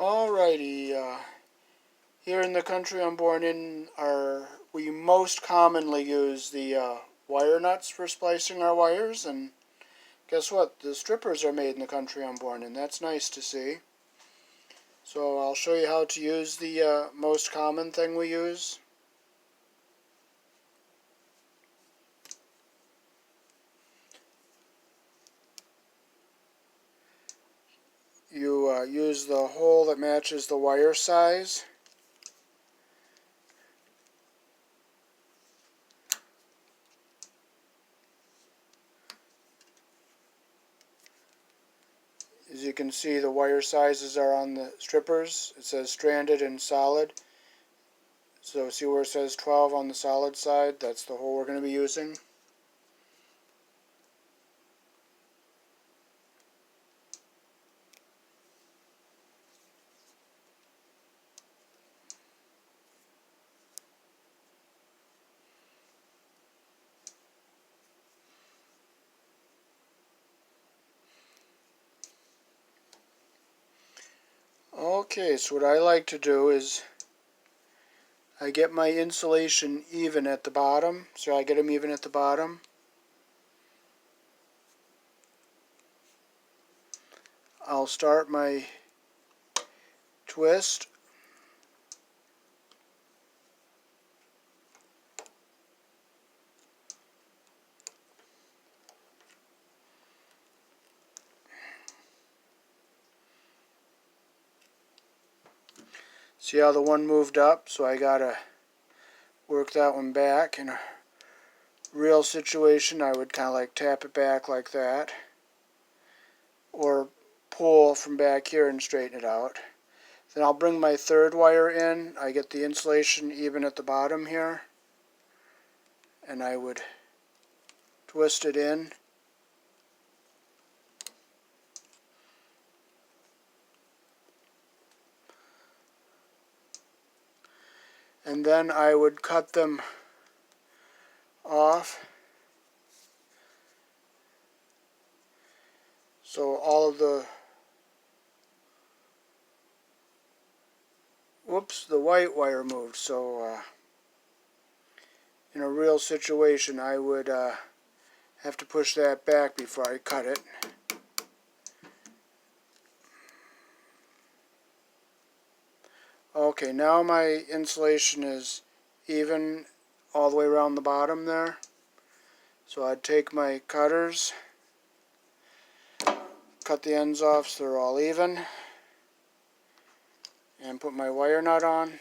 Alrighty, here in the country I'm born in, we most commonly use the wire nuts for splicing our wires, and guess what? The strippers are made in the country I'm born in. That's nice to see. So I'll show you how to use the most common thing we use. You use the hole that matches the wire size. As you can see, the wire sizes are on the strippers. It says stranded and solid. So see where it says 12 on the solid side? That's the hole we're going to be using. Okay, so what I like to do is I get my insulation even at the bottom. So I get them even at the bottom. I'll start my twist. See how the one moved up? So I gotta work that one back. In a real situation, I would kind of like tap it back like that, or pull from back here and straighten it out. Then I'll bring my third wire in. I get the insulation even at the bottom here, and I would twist it in. And then I would cut them off. So all of the, whoops, the white wire moved. So in a real situation, I would have to push that back before I cut it. Okay, now my insulation is even all the way around the bottom there. So I'd take my cutters, cut the ends off so they're all even, and put my wire nut on.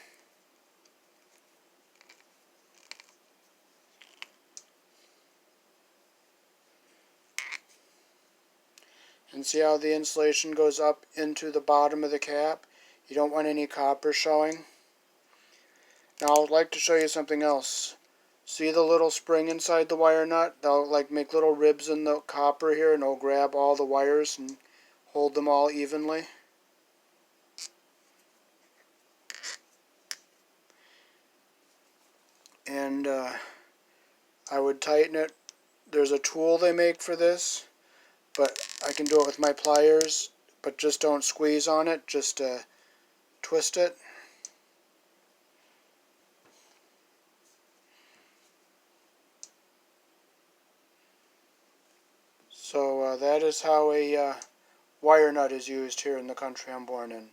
And see how the insulation goes up into the bottom of the cap? You don't want any copper showing. Now I'd like to show you something else. See the little spring inside the wire nut? They'll like make little ribs in the copper here, and it'll grab all the wires and hold them all evenly. And I would tighten it. There's a tool they make for this, but I can do it with my pliers, but just don't squeeze on it, just twist it. So that is how a wire nut is used here in the country I'm born in.